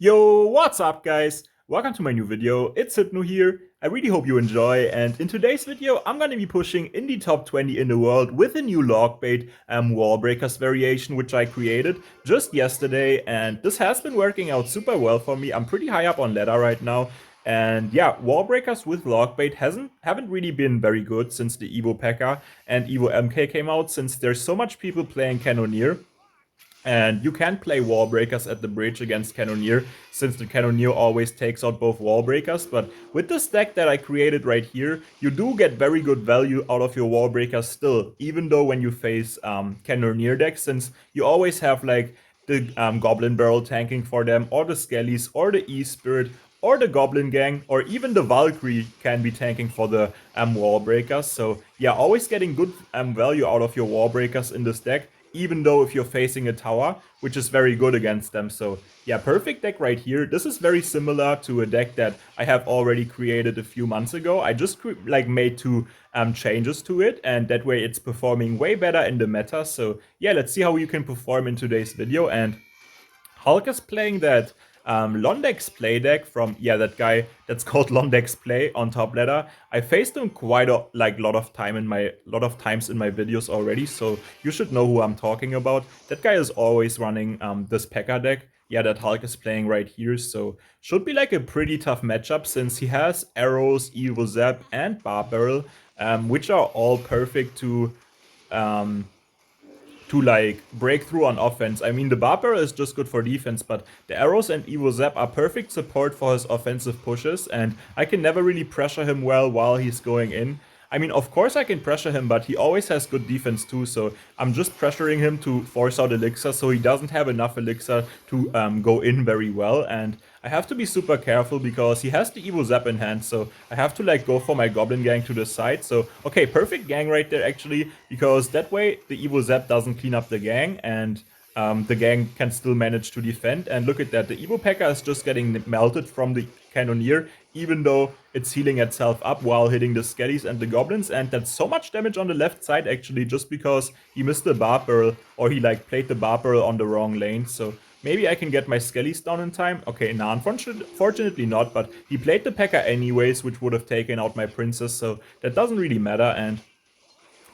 Yo, what's up guys? Welcome to my new video. It's Hypno here. I really hope you enjoy, and in today's video I'm gonna be pushing in the top 20 in the world with a new log bait wall breakers variation which I created just yesterday, and this has been working out super well for me. I'm pretty high up on ladder right now. And yeah, wall breakers with log bait haven't really been very good since the Evo Pekka and Evo MK came out, since there's so much people playing Cannoneer. And you can play wall breakers at the bridge against Cannoneer, since the Cannoneer always takes out both wall breakers. But with this deck that I created right here, you do get very good value out of your wall breakers still, even though when you face Cannoneer decks, since you always have like the Goblin Barrel tanking for them, or the Skellies, or the E-Spirit, or the Goblin Gang, or even the Valkyrie can be tanking for the wall breakers. So yeah, always getting good value out of your wall breakers in this deck, even though if you're facing a tower, which is very good against them. So yeah, perfect deck right here. This is very similar to a deck that I have already created a few months ago. I just made two changes to it, and that way it's performing way better in the meta. So yeah, let's see how you can perform in today's video. And Hulk is playing that Londex play deck from, yeah, that guy that's called Londex Play on top ladder. I faced him quite a lot of times in my videos already, so you should know who I'm talking about. That guy is always running this Pekka deck. Yeah, that Hulk is playing right here, so should be like a pretty tough matchup, since he has arrows, Evo Zap, and Bar Barrel, which are all perfect um, to like break through on offense. I mean, the Barber is just good for defense, but the arrows and Evo Zap are perfect support for his offensive pushes, and I can never really pressure him well while he's going in. I mean, of course I can pressure him, but he always has good defense too, so I'm just pressuring him to force out Elixir, so he doesn't have enough Elixir to go in very well. And I have to be super careful because he has the Evo Zap in hand, so I have to like go for my Goblin Gang to the side. So, okay, perfect gang right there actually, because that way the Evo Zap doesn't clean up the gang, and the gang can still manage to defend. And look at that, the Evo Pekka is just getting melted from the Cannoneer, even though it's healing itself up while hitting the Skellies and the Goblins. And that's so much damage on the left side actually, just because he missed the Barb Barrel, or he like played the Barb Barrel on the wrong lane. So maybe I can get my Skellies down in time. Okay, nah, unfortunately not, but he played the Pekka anyways, which would have taken out my Princess, so that doesn't really matter. And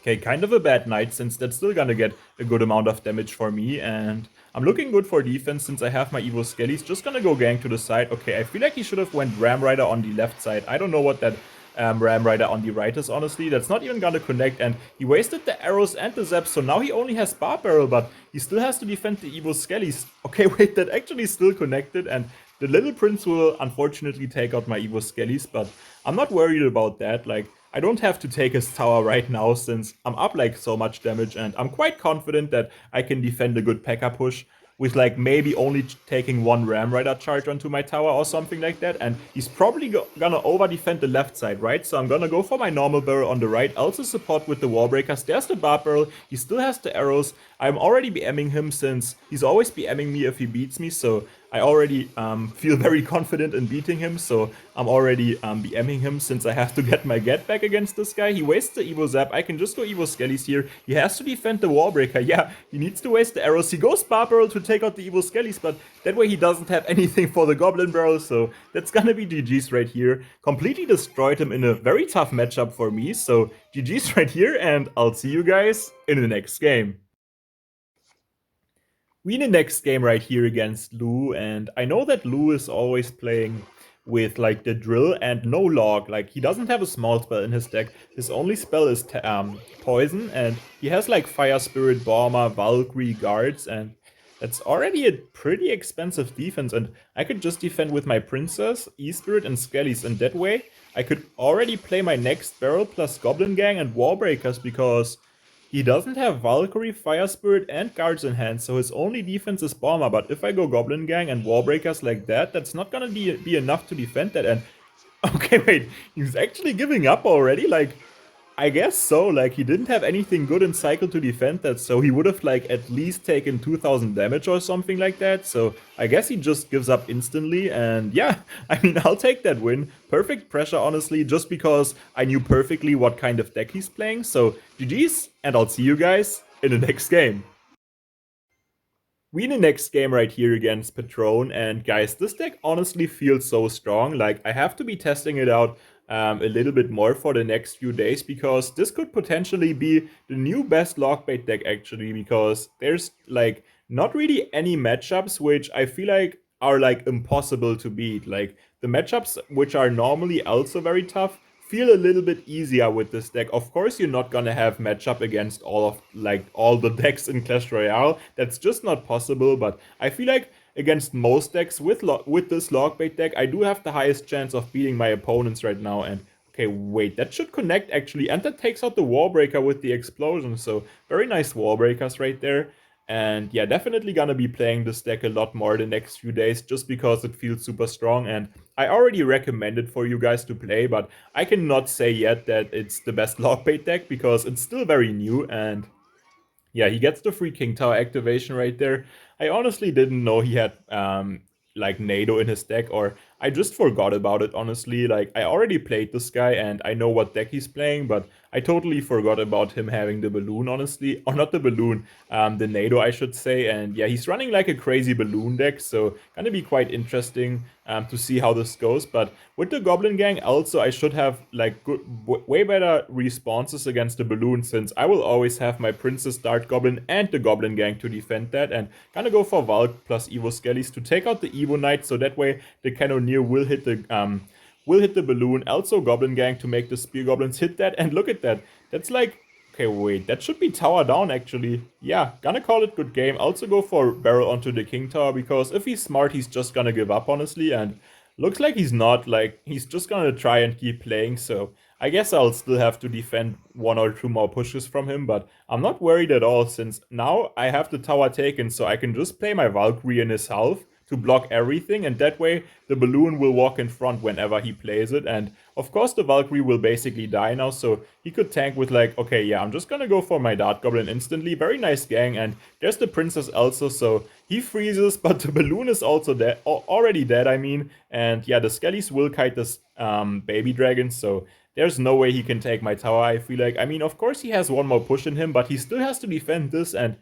okay, kind of a bad night, since that's still gonna get a good amount of damage for me, and I'm looking good for defense since I have my Evo Skellies. Just gonna go gang to the side. Okay, I feel like he should have went Ram Rider on the left side. I don't know what that Ram Rider on the right is, honestly. That's not even gonna connect, and he wasted the arrows and the zaps, so now he only has Bar Barrel, but he still has to defend the Evo Skellies. Okay, wait, that actually still connected, and the little prince will unfortunately take out my Evo Skellies, but I'm not worried about that. Like, I don't have to take his tower right now, since I'm up like so much damage, and I'm quite confident that I can defend a good Pekka push with like maybe only taking one Ram Rider charge onto my tower or something like that. And he's probably gonna over defend the left side, right? So I'm gonna go for my normal barrel on the right, also support with the wall breakers. There's the Barb Barrel, he still has the arrows. I'm already BMing him, since he's always BMing me if he beats me, so I already feel very confident in beating him, so I'm already BMing him, since I have to get my get back against this guy. He wastes the Evo Zap, I can just go Evo Skellies here. He has to defend the wall breaker, yeah, he needs to waste the arrows. He goes Barb Barrel to take out the Evo Skellies, but that way he doesn't have anything for the Goblin Barrel, so that's gonna be GG's right here. Completely destroyed him in a very tough matchup for me, so GG's right here, and I'll see you guys in the next game. We in the next game right here against Lou, and I know that Lou is always playing with like the drill and no log. Like, he doesn't have a small spell in his deck. His only spell is poison, and he has like Fire Spirit, Bomber, Valkyrie, Guards, and that's already a pretty expensive defense. And I could just defend with my Princess, E-Spirit, and Skellies, and that way I could already play my next barrel plus Goblin Gang and Wall Breakers, because he doesn't have Valkyrie, Fire Spirit, and Guards in hand, so his only defense is Bomber. But if I go Goblin Gang and Wall Breakers like that, that's not gonna be enough to defend that. And okay, wait, he's actually giving up already? Like, I guess so. Like, he didn't have anything good in cycle to defend that, so he would have like at least taken 2000 damage or something like that. So I guess he just gives up instantly, and yeah, I mean, I'll take that win. Perfect pressure, honestly, just because I knew perfectly what kind of deck he's playing. So GG's, and I'll see you guys in the next game. We in the next game right here against Patron, and guys, this deck honestly feels so strong. Like, I have to be testing it out a little bit more for the next few days, because this could potentially be the new best Lockbait deck actually, because there's like not really any matchups which I feel like are like impossible to beat. Like, the matchups which are normally also very tough feel a little bit easier with this deck. Of course, you're not gonna have matchup against all the decks in Clash Royale. That's just not possible. But I feel like against most decks with this Logbait deck, I do have the highest chance of beating my opponents right now. And okay, wait, that should connect actually, and that takes out the Wall Breaker with the explosion. So very nice Wall Breakers right there. And yeah, definitely gonna be playing this deck a lot more the next few days, just because it feels super strong. And I already recommend it for you guys to play, but I cannot say yet that it's the best Logbait deck, because it's still very new. And yeah, he gets the free King Tower activation right there. I honestly didn't know he had like NATO in his deck, or I just forgot about it, honestly. Like, I already played this guy and I know what deck he's playing, but I totally forgot about him having the balloon, honestly. Or not the balloon, the NATO, I should say. And yeah, he's running like a crazy balloon deck, so gonna be quite interesting to see how this goes. But with the Goblin Gang also, I should have like way better responses against the balloon, since I will always have my Princess Dart Goblin and the Goblin Gang to defend that. And gonna go for Valk plus Evo Skellies to take out the Evo Knight, so that way the Cannoneer will hit the balloon. Also Goblin Gang to make the Spear Goblins hit that. And look at that. That's like, okay, wait, that should be tower down actually. Yeah, gonna call it good game. Also go for barrel onto the King Tower, because if he's smart, he's just gonna give up, honestly. And looks like he's not. Like, he's just gonna try and keep playing. So I guess I'll still have to defend one or two more pushes from him, but I'm not worried at all, since now I have the tower taken, so I can just play my Valkyrie in his health to block everything, and that way the balloon will walk in front whenever he plays it. And of course the Valkyrie will basically die now, so he could tank with like, okay, yeah, I'm just gonna go for my Dart Goblin instantly. Very nice gang. And there's the Princess also, so he freezes, but the balloon is also dead, already dead, I mean. And yeah, the Skellies will kite this baby dragon, so there's no way he can take my tower, I feel like. I mean, of course he has one more push in him, but he still has to defend this. And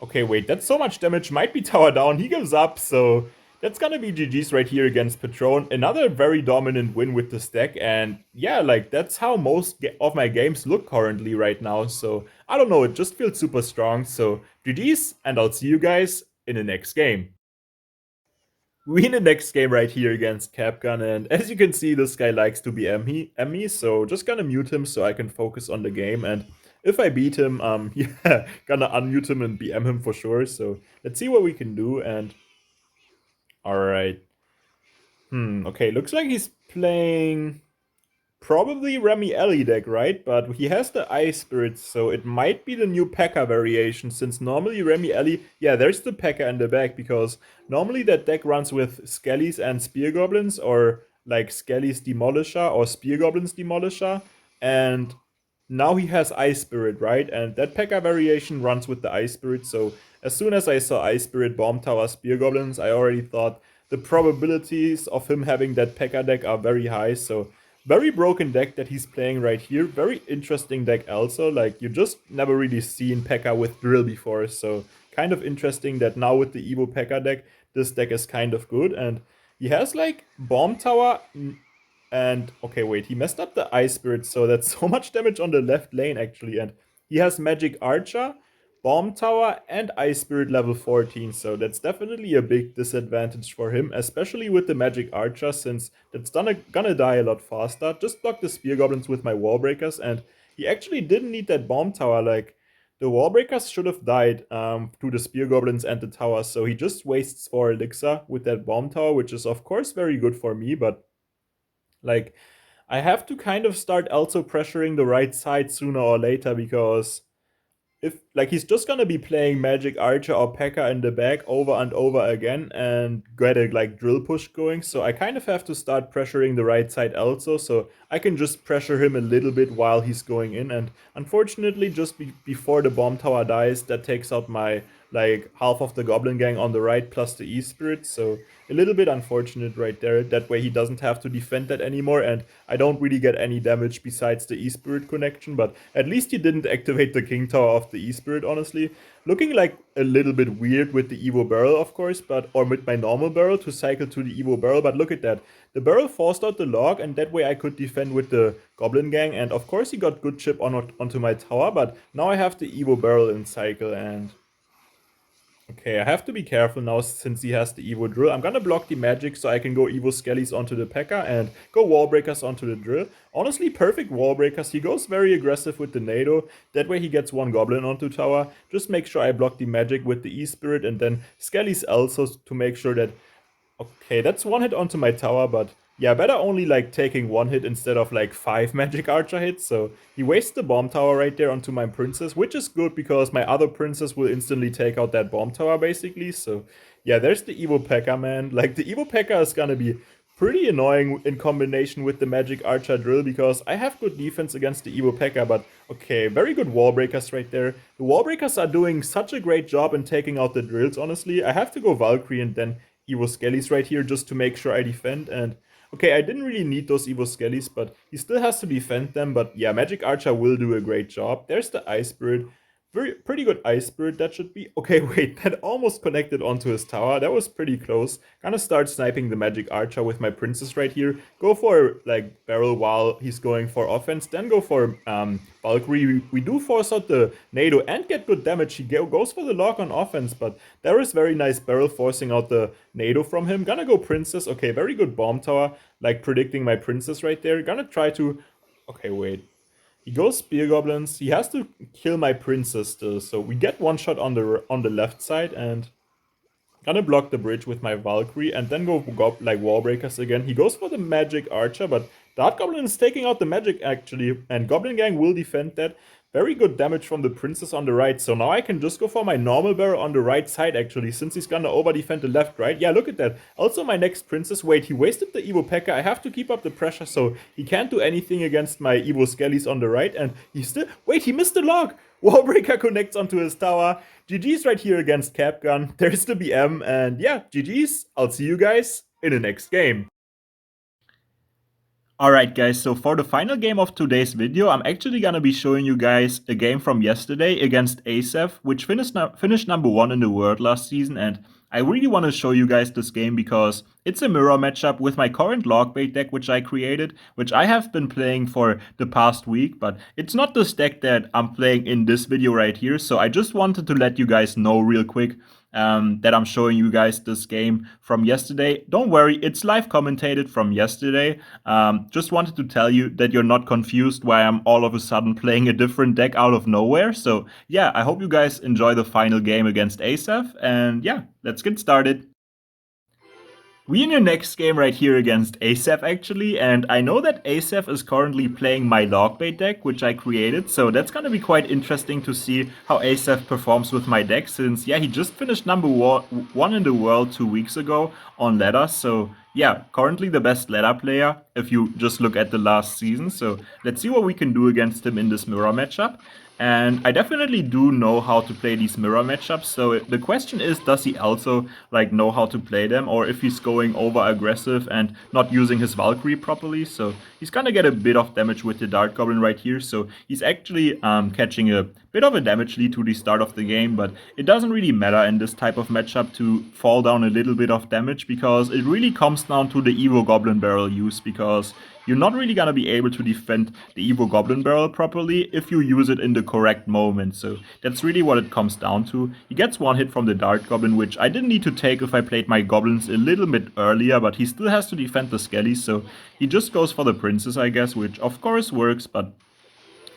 okay, wait, that's so much damage. Might be tower down. He gives up, so that's gonna be GG's right here against Patron. Another very dominant win with this deck. And yeah, like, that's how most of my games look currently right now. So I don't know, it just feels super strong. So GG's, and I'll see you guys in the next game. We in the next game right here against Capgun, and as you can see, this guy likes to be me, so just gonna mute him so I can focus on the game. And if I beat him, yeah, gonna unmute him and BM him for sure. So let's see what we can do. And alright. Okay, looks like he's playing probably Remy Ellie deck, right? But he has the Ice Spirits, so it might be the new Pekka variation, since normally Remy Ellie... Yeah, there's the Pekka in the back, because normally that deck runs with Skellies and Spear Goblins, or like Skellies Demolisher or Spear Goblins Demolisher, and now he has Ice Spirit, right? And that Pekka variation runs with the Ice Spirit, so as soon as I saw Ice Spirit, Bomb Tower, Spear Goblins, I already thought the probabilities of him having that Pekka deck are very high. So very broken deck that he's playing right here. Very interesting deck also. Like, you just never really seen Pekka with Drill before. So kind of interesting that now with the Evo Pekka deck, this deck is kind of good. And he has like Bomb Tower and okay, wait, he messed up the Ice Spirit, so that's so much damage on the left lane actually. And he has Magic Archer, Bomb Tower, and Ice Spirit level 14, so that's definitely a big disadvantage for him, especially with the Magic Archer, since that's gonna die a lot faster. Just block the Spear Goblins with my Wall Breakers, and he actually didn't need that Bomb Tower. Like, the Wall Breakers should have died to the Spear Goblins and the Tower, so he just wastes 4 Elixir with that Bomb Tower, which is of course very good for me, but like, I have to kind of start also pressuring the right side sooner or later, because if like he's just gonna be playing Magic Archer or Pekka in the back over and over again and get a like drill push going, so I kind of have to start pressuring the right side also, so I can just pressure him a little bit while he's going in. And unfortunately, just before the Bomb Tower dies, that takes out my like half of the Goblin Gang on the right plus the E-Spirit, so a little bit unfortunate right there. That way he doesn't have to defend that anymore, and I don't really get any damage besides the E-Spirit connection, but at least he didn't activate the King Tower of the E-Spirit, honestly. Looking like a little bit weird with the Evo Barrel, of course, but or with my normal barrel to cycle to the Evo Barrel, but look at that. The barrel forced out the log, and that way I could defend with the Goblin Gang, and of course he got good chip onto my tower, but now I have the Evo Barrel in cycle, and okay, I have to be careful now since he has the Evo Drill. I'm gonna block the magic so I can go Evo Skellies onto the Pekka and go Wall Breakers onto the Drill. Honestly, perfect Wall Breakers. He goes very aggressive with the Nado. That way he gets one Goblin onto tower. Just make sure I block the magic with the E-Spirit and then Skellies also to make sure that... Okay, that's one hit onto my tower, but yeah, better only like taking one hit instead of like 5 magic archer hits. So he wastes the bomb tower right there onto my princess, which is good because my other princess will instantly take out that bomb tower basically. So yeah, there's the Evo Pekka, man. Like the Evo Pekka is gonna be pretty annoying in combination with the magic archer drill because I have good defense against the Evo Pekka, but okay, very good wall breakers right there. The wall breakers are doing such a great job in taking out the drills, honestly. I have to go Valkyrie and then Evo Skellies right here just to make sure I defend, and okay, I didn't really need those Evo Skellies, but he still has to defend them. But yeah, Magic Archer will do a great job. There's the Ice Spirit. Pretty good Ice Spirit, that should be. Okay, wait, that almost connected onto his tower. That was pretty close. Gonna start sniping the Magic Archer with my Princess right here. Go for, like, Barrel while he's going for offense. Then go for Valkyrie. We do force out the Nado and get good damage. He goes for the lock on offense, but there is very nice Barrel forcing out the Nado from him. Gonna go Princess. Okay, very good Bomb Tower. Like, predicting my Princess right there. Gonna try to... Okay, wait. He goes Spear Goblins. He has to kill my princess still. So we get one shot on the left side and gonna block the bridge with my Valkyrie and then go like Wall Breakers again. He goes for the Magic Archer, but Dart Goblin is taking out the magic actually, and Goblin Gang will defend that. Very good damage from the princess on the right, so now I can just go for my normal barrel on the right side actually, since he's gonna over defend the left, right? Yeah, look at that. Also my next princess, wait, he wasted the Evo Pekka. I have to keep up the pressure, so he can't do anything against my Evo Skellies on the right, and he still... Wait, he missed the log! Wallbreaker connects onto his tower. GG's right here against Capgun. There's the BM, and yeah, GG's. I'll see you guys in the next game. Alright guys, so for the final game of today's video, I'm actually gonna be showing you guys a game from yesterday against Asef, which finished number 1 in the world last season, and I really want to show you guys this game because it's a mirror matchup with my current Logbait deck which I created, which I have been playing for the past week, but it's not this deck that I'm playing in this video right here, so I just wanted to let you guys know real quick that I'm showing you guys this game from yesterday. Don't worry, it's live commentated from yesterday. Just wanted to tell you that you're not confused why I'm all of a sudden playing a different deck out of nowhere. So yeah, I hope you guys enjoy the final game against Asef, and yeah, let's get started. We in your next game right here against Asef actually, and I know that Asef is currently playing my Logbait deck, which I created, so that's gonna be quite interesting to see how Asef performs with my deck, since yeah, he just finished number 1 in the world 2 weeks ago on ladder, so yeah, currently the best ladder player if you just look at the last season, so let's see what we can do against him in this mirror matchup. And I definitely do know how to play these mirror matchups, so the question is, does he also like know how to play them, or if he's going over aggressive and not using his Valkyrie properly. So he's gonna get a bit of damage with the Dart Goblin right here, so he's actually catching a bit of a damage lead to the start of the game, but it doesn't really matter in this type of matchup to fall down a little bit of damage, because it really comes down to the Evo Goblin Barrel use, because you're not really gonna be able to defend the Evo Goblin Barrel properly if you use it in the correct moment. So that's really what it comes down to. He gets one hit from the Dart Goblin, which I didn't need to take if I played my Goblins a little bit earlier, but he still has to defend the Skellies, so he just goes for the Princess, I guess, which of course works, but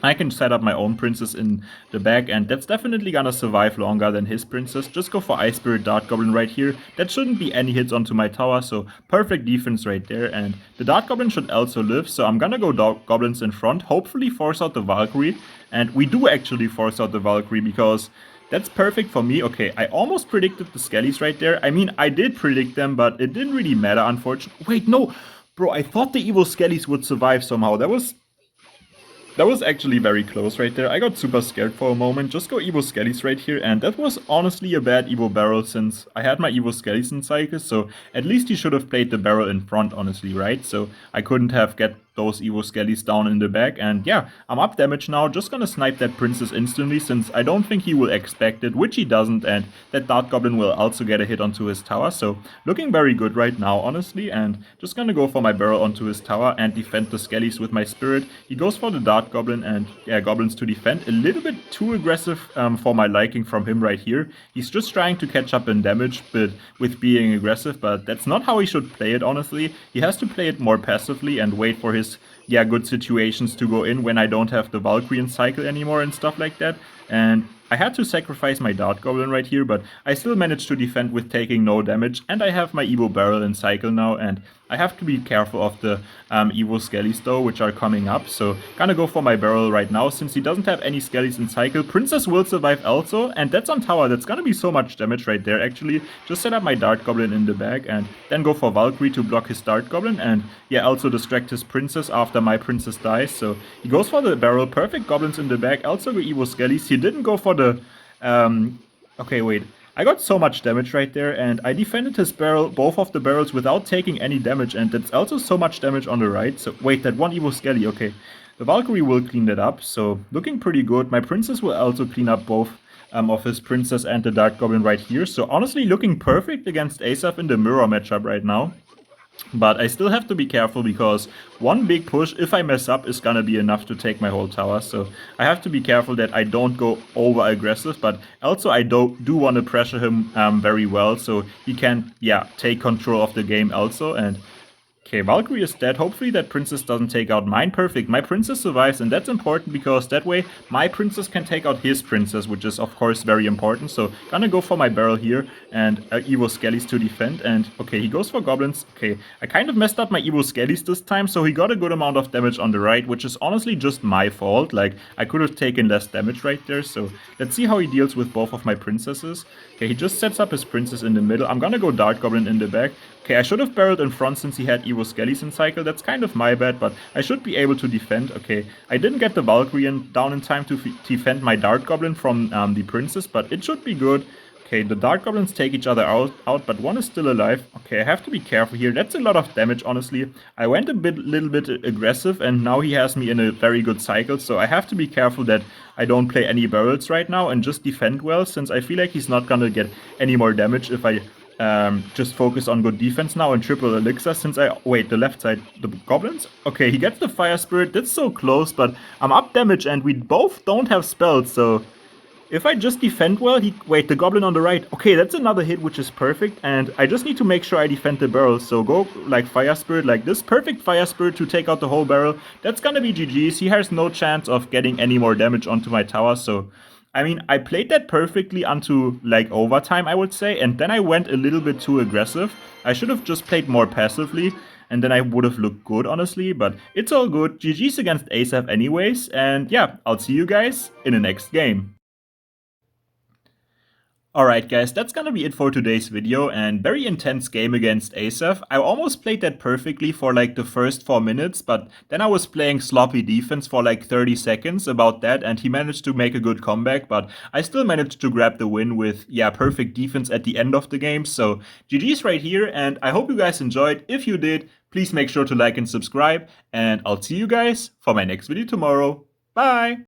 I can set up my own princess in the back, and that's definitely gonna survive longer than his princess. Just go for Ice Spirit Dart Goblin right here. That shouldn't be any hits onto my tower, so perfect defense right there. And the Dart Goblin should also live, so I'm gonna go Goblins in front, hopefully force out the Valkyrie. And we do actually force out the Valkyrie, because that's perfect for me. Okay, I almost predicted the Skellies right there. I mean, I did predict them, but it didn't really matter, unfortunately. Wait, no! Bro, I thought the Evo Skellies would survive somehow. That was... That was actually very close right there. I got super scared for a moment. Just go Evo Skellies right here, and that was honestly a bad Evo barrel since I had my Evo Skellies in cycle, so at least he should have played the barrel in front, honestly, right? So I couldn't have get those Evo Skellies down in the back, and yeah, I'm up damage now. Just gonna snipe that princess instantly since I don't think he will expect it, which he doesn't, and that Dart Goblin will also get a hit onto his tower, so looking very good right now, honestly, and just gonna go for my barrel onto his tower and defend the Skellies with my spirit. He goes for the Dart Goblin, and yeah, goblins to defend. A little bit too aggressive for my liking from him right here. He's just trying to catch up in damage, but with being aggressive, but that's not how he should play it, honestly. He has to play it more passively and wait for his, yeah, good situations to go in when I don't have the Valkyrie in cycle anymore and stuff like that. And I had to sacrifice my Dart Goblin right here, but I still managed to defend with taking no damage, and I have my Evo Barrel in cycle now, and I have to be careful of the Evo Skellies though, which are coming up, so gonna go for my Barrel right now, since he doesn't have any Skellies in cycle. Princess will survive also, and that's on tower. That's gonna be so much damage right there, actually. Just set up my Dart Goblin in the back, and then go for Valkyrie to block his Dart Goblin, and yeah, also distract his Princess after my Princess dies, so he goes for the Barrel. Perfect Goblins in the back, also go Evo Skellies. He didn't go for the okay, wait. I got so much damage right there, and I defended his barrel, both of the barrels, without taking any damage, and that's also so much damage on the right. So, wait, that one Evo Skelly, okay. The Valkyrie will clean that up, so looking pretty good. My Princess will also clean up both of his Princess and the Dart Goblin right here. So, honestly, looking perfect against Asaph in the mirror matchup right now. But I still have to be careful because one big push, if I mess up, is gonna be enough to take my whole tower. So I have to be careful that I don't go over aggressive, but also I do want to pressure him very well so he can, yeah, take control of the game also. And okay, Valkyrie is dead. Hopefully that princess doesn't take out mine. Perfect. My princess survives, and that's important because that way my princess can take out his princess, which is of course very important. So gonna go for my barrel here and Evo Skellies to defend. And okay, he goes for goblins. Okay, I kind of messed up my Evo Skellies this time, so he got a good amount of damage on the right, which is honestly just my fault. Like, I could have taken less damage right there. So let's see how he deals with both of my princesses. Okay, he just sets up his princess in the middle. I'm gonna go Dart Goblin in the back. Okay, I should have barreled in front since he had Evo Skellies in cycle. That's kind of my bad, but I should be able to defend. Okay, I didn't get the Valkyrie down in time to defend my Dart Goblin from the Princess, but it should be good. Okay, the Dart Goblins take each other out, but one is still alive. Okay, I have to be careful here. That's a lot of damage, honestly. I went a little bit aggressive, and now he has me in a very good cycle, so I have to be careful that I don't play any barrels right now and just defend well, since I feel like he's not gonna get any more damage if I just focus on good defense now and triple elixir since wait, the left side, the goblins? Okay, he gets the fire spirit, that's so close, but I'm up damage and we both don't have spells, so if I just defend well, wait, the goblin on the right, okay, that's another hit which is perfect, and I just need to make sure I defend the barrel, so go like fire spirit like this, perfect fire spirit to take out the whole barrel, that's gonna be GG's, he has no chance of getting any more damage onto my tower, so I mean, I played that perfectly unto, like, overtime, I would say, and then I went a little bit too aggressive. I should have just played more passively, and then I would have looked good, honestly, but it's all good. GG's against Asaph anyways, and yeah, I'll see you guys in the next game. Alright guys, that's gonna be it for today's video, and very intense game against Asaph. I almost played that perfectly for like the first 4 minutes, but then I was playing sloppy defense for like 30 seconds about that, and he managed to make a good comeback, but I still managed to grab the win with, yeah, perfect defense at the end of the game. So GG's right here, and I hope you guys enjoyed. If you did, please make sure to like and subscribe, and I'll see you guys for my next video tomorrow. Bye!